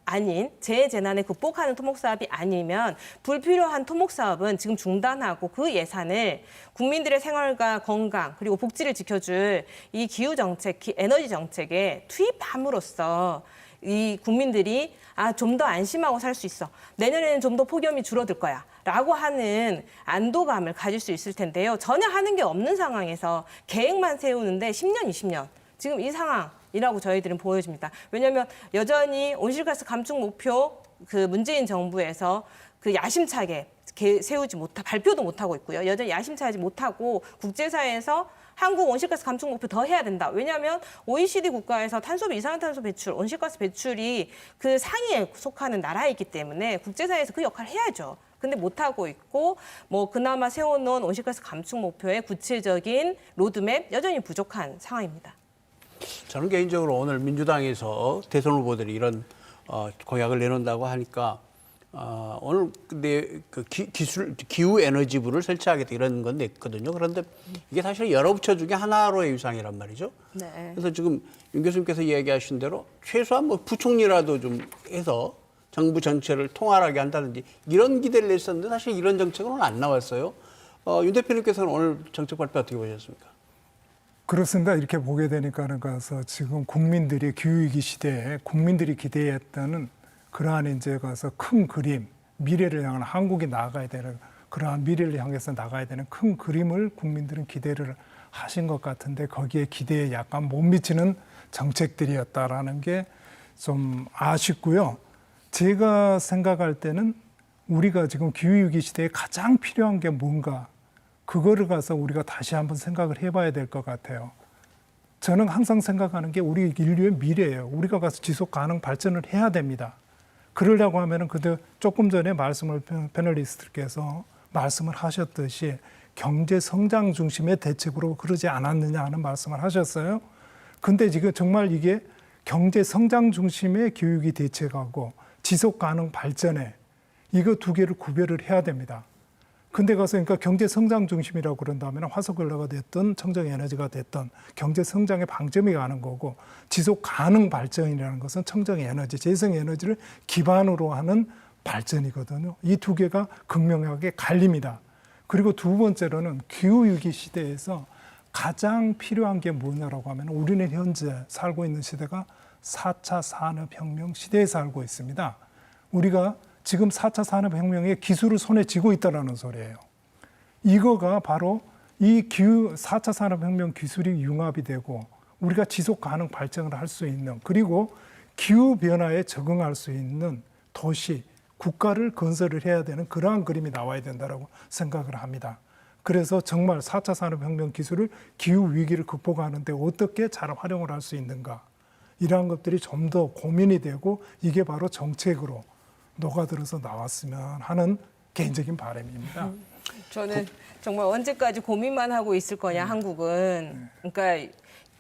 아닌 재해재난을 극복하는 토목사업이 아니면 불필요한 토목사업은 지금 중단하고 그 예산을 국민들의 생활과 건강 그리고 복지를 지켜줄 이 기후정책, 에너지정책에 투입함으로써 이 국민들이 좀 더 안심하고 살 수 있어. 내년에는 좀 더 폭염이 줄어들 거야. 라고 하는 안도감을 가질 수 있을 텐데요. 전혀 하는 게 없는 상황에서 계획만 세우는데 10년, 20년. 지금 이 상황이라고 저희들은 보여집니다. 왜냐하면 여전히 온실가스 감축 목표 그 문재인 정부에서 그 야심차게 발표도 못하고 있고요. 여전히 야심차게 못하고 국제사회에서 한국 온실가스 감축 목표 더 해야 된다. 왜냐하면 OECD 국가에서 이산화탄소 배출, 온실가스 배출이 그 상위에 속하는 나라이기 때문에 국제사회에서 그 역할을 해야죠. 근데 못하고 있고 뭐 그나마 세워놓은 온실가스 감축 목표의 구체적인 로드맵 여전히 부족한 상황입니다. 저는 개인적으로 오늘 민주당에서 대선 후보들이 이런 공약을 내놓는다고 하니까 오늘 근데 그 기후 에너지부를 설치하겠다 이런 건 냈거든요. 그런데 이게 사실 여러 부처 중에 하나로의 유상이란 말이죠. 네. 그래서 지금 윤 교수님께서 이야기하신 대로 최소한 뭐 부총리라도 좀 해서 정부 전체를 통할하게 한다든지 이런 기대를 냈었는데 사실 이런 정책은 오늘 안 나왔어요. 윤 대표님께서는 오늘 정책 발표 어떻게 보셨습니까? 그렇습니다. 이렇게 보게 되니까는 가서 지금 국민들이 기후위기 시대에 국민들이 기대했다는 그러한 이제 가서 큰 그림, 미래를 향한 한국이 나아가야 되는 그러한 미래를 향해서 나가야 되는 큰 그림을 국민들은 기대를 하신 것 같은데 거기에 기대에 약간 못 미치는 정책들이었다라는 게 좀 아쉽고요. 제가 생각할 때는 우리가 지금 기후위기 시대에 가장 필요한 게 뭔가 그거를 가서 우리가 다시 한번 생각을 해봐야 될 것 같아요. 저는 항상 생각하는 게 우리 인류의 미래예요. 우리가 가서 지속 가능 발전을 해야 됩니다. 그러려고 하면은 그때 조금 전에 패널리스트께서 말씀을 하셨듯이 경제 성장 중심의 대책으로 그러지 않았느냐 하는 말씀을 하셨어요. 근데 지금 정말 이게 경제 성장 중심의 기후위기 대책하고 지속 가능 발전에 이거 두 개를 구별을 해야 됩니다. 근데 가서 그러니까 경제 성장 중심이라고 그런다면 화석연료가 됐든 청정 에너지가 됐든 경제 성장의 방점이 가는 거고 지속 가능 발전이라는 것은 청정 에너지, 재생 에너지를 기반으로 하는 발전이거든요. 이 두 개가 극명하게 갈립니다. 그리고 두 번째로는 기후위기 시대에서 가장 필요한 게 뭐냐라고 하면 우리는 현재 살고 있는 시대가 4차 산업혁명 시대에 살고 있습니다. 우리가 지금 4차 산업혁명의 기술을 손에 쥐고 있다는 소리예요. 이거가 바로 이 4차 산업혁명 기술이 융합이 되고 우리가 지속 가능 발전을 할 수 있는 그리고 기후변화에 적응할 수 있는 도시, 국가를 건설을 해야 되는 그러한 그림이 나와야 된다고 생각을 합니다. 그래서 정말 4차 산업혁명 기술을 기후위기를 극복하는 데 어떻게 잘 활용을 할 수 있는가 이러한 것들이 좀 더 고민이 되고 이게 바로 정책으로 녹아들어서 나왔으면 하는 개인적인 바람입니다. 저는 정말 언제까지 고민만 하고 있을 거냐 한국은. 그러니까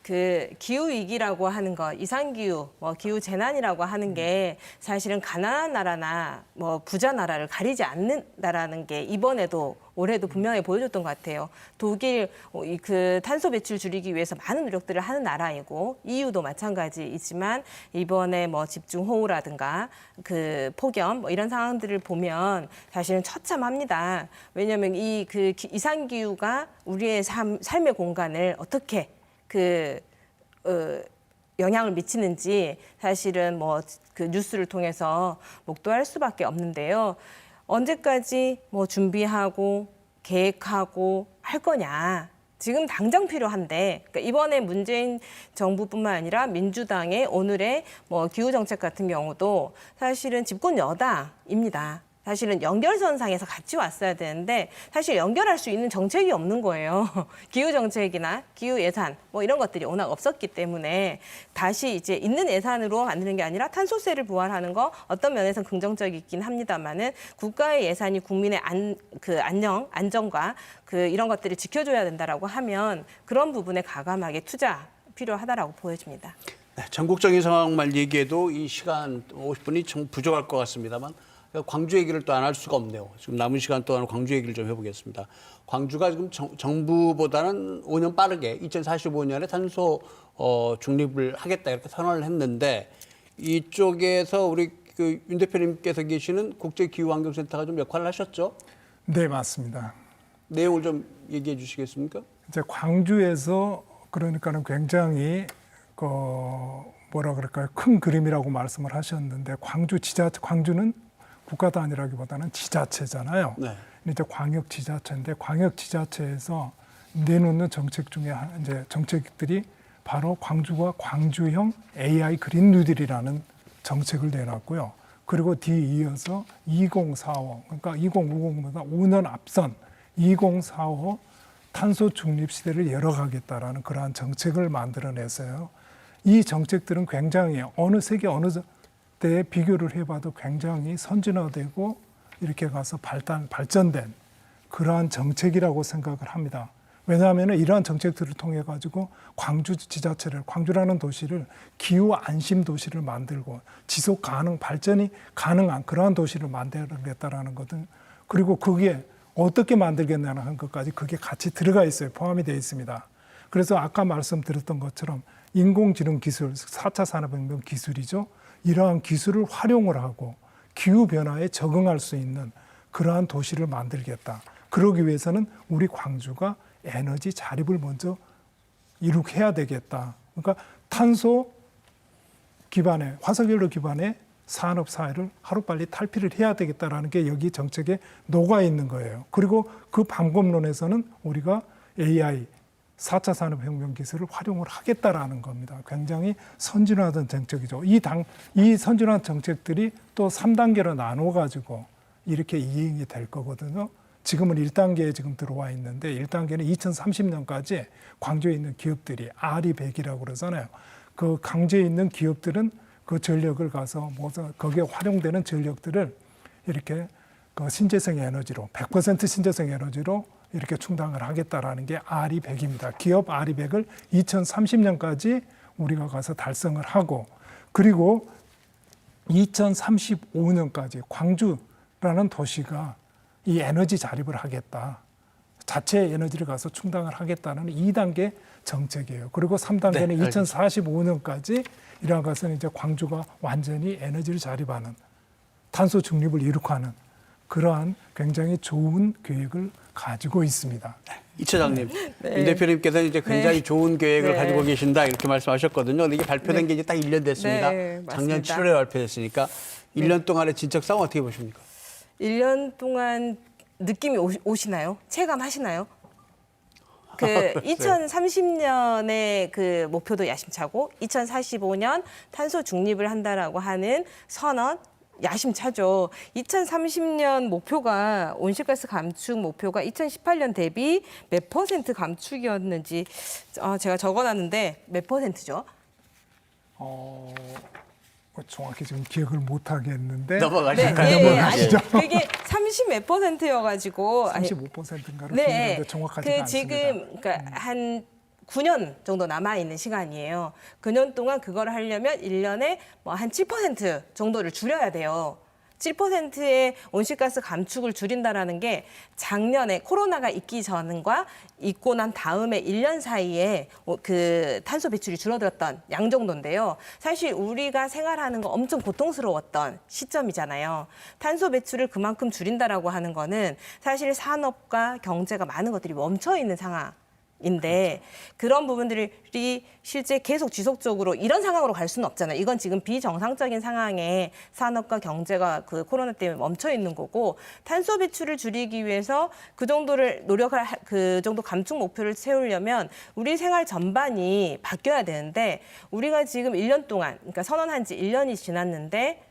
그 기후 위기라고 하는 거, 이상기후, 뭐 기후 재난이라고 하는 게 사실은 가난한 나라나 뭐 부자 나라를 가리지 않는다라는 게 이번에도 올해도 분명히 보여줬던 것 같아요. 독일 그 탄소 배출 줄이기 위해서 많은 노력들을 하는 나라이고 EU도 마찬가지이지만 이번에 뭐 집중호우라든가 그 폭염 뭐 이런 상황들을 보면 사실은 처참합니다. 왜냐하면 이 그 이상기후가 우리의 삶의 공간을 어떻게 영향을 미치는지 사실은 뭐 그 뉴스를 통해서 목도할 수밖에 없는데요. 언제까지 뭐 준비하고 계획하고 할 거냐. 지금 당장 필요한데 그러니까 이번에 문재인 정부뿐만 아니라 민주당의 오늘의 뭐 기후 정책 같은 경우도 사실은 집권 여당입니다. 사실은 연결선상에서 같이 왔어야 되는데 사실 연결할 수 있는 정책이 없는 거예요. 기후 정책이나 기후 예산 뭐 이런 것들이 워낙 없었기 때문에 다시 이제 있는 예산으로 만드는 게 아니라 탄소세를 부활하는 거 어떤 면에서는 긍정적이긴 합니다만은 국가의 예산이 국민의 안정과 이런 것들을 지켜줘야 된다라고 하면 그런 부분에 가감하게 투자 필요하다라고 보여집니다. 네, 전국적인 상황만 얘기해도 이 시간 50분이 좀 부족할 것 같습니다만 광주 얘기를 또 안 할 수가 없네요. 지금 남은 시간 동안 광주 얘기를 좀 해보겠습니다. 광주가 지금 정부보다는 5년 빠르게 2045년에 탄소 중립을 하겠다 이렇게 선언을 했는데 이쪽에서 우리 그 윤 대표님께서 계시는 국제기후환경센터가 좀 역할을 하셨죠? 네, 맞습니다. 내용을 좀 얘기해 주시겠습니까? 이제 광주에서 그러니까는 굉장히 뭐라 그럴까요? 큰 그림이라고 말씀을 하셨는데 광주는 국가 단위라기보다는 지자체잖아요. 네. 이제 광역 지자체인데 광역 지자체에서 내놓는 정책 중에 이제 정책들이 바로 광주가 광주형 AI 그린 뉴딜이라는 정책을 내놨고요. 그리고 뒤에 이어서 2045, 그러니까 2050보다 5년 앞선 2045 탄소 중립 시대를 열어가겠다라는 그러한 정책을 만들어내서요. 이 정책들은 굉장히 어느 세계 어느 때에 비교를 해봐도 굉장히 선진화되고 이렇게 가서 발전된 그러한 정책이라고 생각을 합니다. 왜냐하면 이러한 정책들을 통해 가지고 광주 지자체를, 광주라는 도시를 기후 안심 도시를 만들고 지속 가능 발전이 가능한 그러한 도시를 만들겠다라는 거든. 그리고 그게 어떻게 만들겠냐는 것까지 그게 같이 들어가 있어요. 포함이 되어 있습니다. 그래서 아까 말씀드렸던 것처럼 인공지능 기술, 4차 산업혁명 기술이죠. 이러한 기술을 활용을 하고 기후 변화에 적응할 수 있는 그러한 도시를 만들겠다. 그러기 위해서는 우리 광주가 에너지 자립을 먼저 이룩해야 되겠다. 그러니까 탄소 기반의 화석연료 기반의 산업 사회를 하루빨리 탈피를 해야 되겠다라는 게 여기 정책에 녹아 있는 거예요. 그리고 그 방법론에서는 우리가 AI 4차 산업혁명 기술을 활용을 하겠다라는 겁니다. 굉장히 선진화된 정책이죠. 이 선진화 정책들이 또 3단계로 나눠가지고 이렇게 이행이 될 거거든요. 지금은 1단계에 지금 들어와 있는데 1단계는 2030년까지 광주에 있는 기업들이 RE100이라고 그러잖아요. 그 광주에 있는 기업들은 그 전력을 가서 거기에 활용되는 전력들을 이렇게 그 신재생 에너지로 100% 신재생 에너지로 이렇게 충당을 하겠다라는 게 RE100입니다. 기업 RE100을 2030년까지 우리가 가서 달성을 하고 그리고 2035년까지 광주라는 도시가 이 에너지 자립을 하겠다. 자체 에너지를 가서 충당을 하겠다는 2단계 정책이에요. 그리고 3단계는 네, 2045년까지 이러한 것은 이제 광주가 완전히 에너지를 자립하는 탄소 중립을 이룩하는 그러한 굉장히 좋은 계획을 가지고 있습니다. 이 차장님, 네. 임 대표님께서는 이제 굉장히 네. 좋은 계획을 네. 가지고 계신다 이렇게 말씀하셨거든요. 근데 이게 발표된 네. 게 이제 딱 1년 됐습니다. 네, 작년 맞습니다. 7월에 발표됐으니까 1년 동안의 진척상 어떻게 보십니까? 1년 동안 느낌이 오시나요? 체감하시나요? 그 2030년의 그 목표도 야심차고 2045년 탄소 중립을 한다라고 하는 선언 야심차죠. 2030년 목표가 온실가스 감축 목표가 2018년 대비 몇 % 감축이었는지 제가 적어놨는데 몇 %죠? 정확히 지금 기억을 못 하겠는데 넘어가실까요? 예, 넘어가시죠. 아니 그게 30 몇 %여가지고 35%인가로 네, 기억하는데 정확하지 않습니다. 지금 그러니까 한 9년 정도 남아 있는 시간이에요. 9년 동안 그걸 하려면 1년에 뭐 한 7% 정도를 줄여야 돼요. 7%의 온실가스 감축을 줄인다라는 게 작년에 코로나가 있기 전과 있고 난 다음에 1년 사이에 그 탄소 배출이 줄어들었던 양 정도인데요. 사실 우리가 생활하는 거 엄청 고통스러웠던 시점이잖아요. 탄소 배출을 그만큼 줄인다라고 하는 거는 사실 산업과 경제가 많은 것들이 멈춰 있는 상황. 인데 그런 부분들이 실제 계속 지속적으로 이런 상황으로 갈 수는 없잖아요. 이건 지금 비정상적인 상황에 산업과 경제가 그 코로나 때문에 멈춰 있는 거고 탄소 배출을 줄이기 위해서 그 정도를 그 정도 감축 목표를 세우려면 우리 생활 전반이 바뀌어야 되는데 우리가 지금 1년 동안 그러니까 선언한 지 1년이 지났는데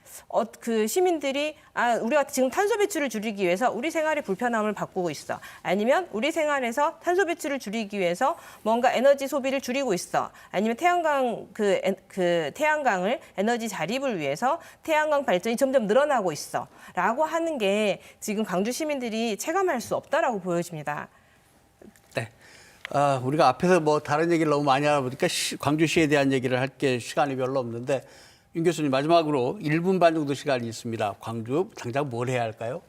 그 시민들이 우리가 지금 탄소 배출을 줄이기 위해서 우리 생활의 불편함을 바꾸고 있어. 아니면 우리 생활에서 탄소 배출을 줄이기 위해서 뭔가 에너지 소비를 줄이고 있어. 아니면 태양광 태양광을 에너지 자립을 위해서 태양광 발전이 점점 늘어나고 있어라고 하는 게 지금 광주 시민들이 체감할 수 없다라고 보여집니다. 네. 우리가 앞에서 뭐 다른 얘기를 너무 많이 하다 보니까 광주시에 대한 얘기를 할 게 시간이 별로 없는데 윤 교수님 마지막으로 1분 반 정도 시간이 있습니다. 광주 당장 뭘 해야 할까요?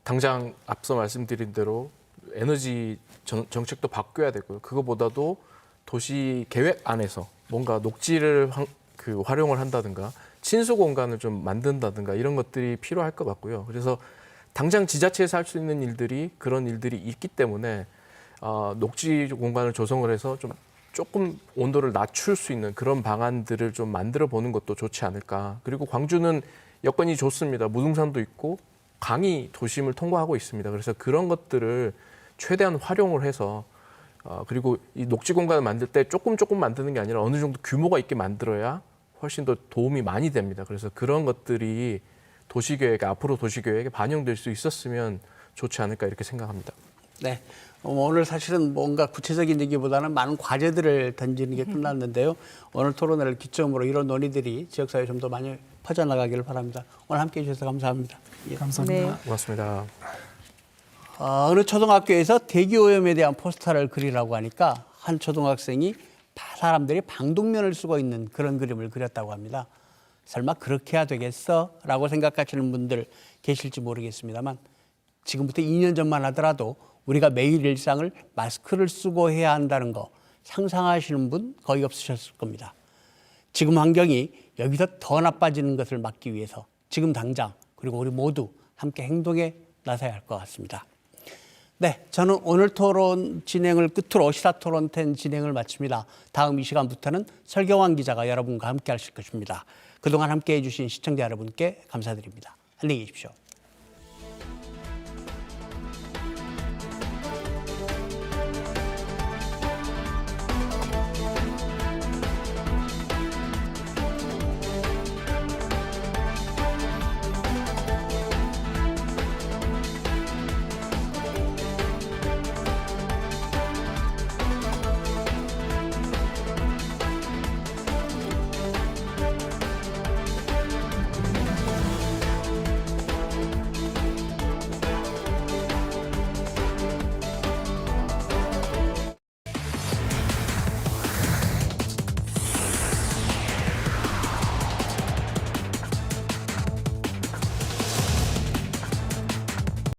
당장 앞서 말씀드린 대로 에너지 정책도 바뀌어야 되고요. 그거보다도 도시 계획 안에서 뭔가 녹지를 활용을 한다든가 친수 공간을 좀 만든다든가 이런 것들이 필요할 것 같고요. 그래서 당장 지자체에서 할 수 있는 일들이 그런 일들이 있기 때문에 녹지 공간을 조성을 해서 좀 조금 온도를 낮출 수 있는 그런 방안들을 좀 만들어 보는 것도 좋지 않을까. 그리고 광주는 여건이 좋습니다. 무등산도 있고 강이 도심을 통과하고 있습니다. 그래서 그런 것들을 최대한 활용을 해서 그리고 이 녹지 공간을 만들 때 조금 만드는 게 아니라 어느 정도 규모가 있게 만들어야 훨씬 더 도움이 많이 됩니다. 그래서 그런 것들이 도시계획에 앞으로 도시계획에 반영될 수 있었으면 좋지 않을까 이렇게 생각합니다. 네. 오늘 사실은 뭔가 구체적인 얘기보다는 많은 과제들을 던지는 게 끝났는데요. 오늘 토론회를 기점으로 이런 논의들이 지역사회에 좀 더 많이 퍼져나가기를 바랍니다. 오늘 함께해 주셔서 감사합니다. 예. 감사합니다. 네. 고맙습니다. 어느 초등학교에서 대기오염에 대한 포스터를 그리라고 하니까 한 초등학생이 사람들이 방독면을 쓰고 있는 그런 그림을 그렸다고 합니다. 설마 그렇게 해야 되겠어? 라고 생각하시는 분들 계실지 모르겠습니다만 지금부터 2년 전만 하더라도 우리가 매일 일상을 마스크를 쓰고 해야 한다는 거 상상하시는 분 거의 없으셨을 겁니다. 지금 환경이 여기서 더 나빠지는 것을 막기 위해서 지금 당장 그리고 우리 모두 함께 행동에 나서야 할 것 같습니다. 네, 저는 오늘 토론 진행을 끝으로 시사토론 10 진행을 마칩니다. 다음 이 시간부터는 설경환 기자가 여러분과 함께 하실 것입니다. 그동안 함께해 주신 시청자 여러분께 감사드립니다. 안녕히 계십시오.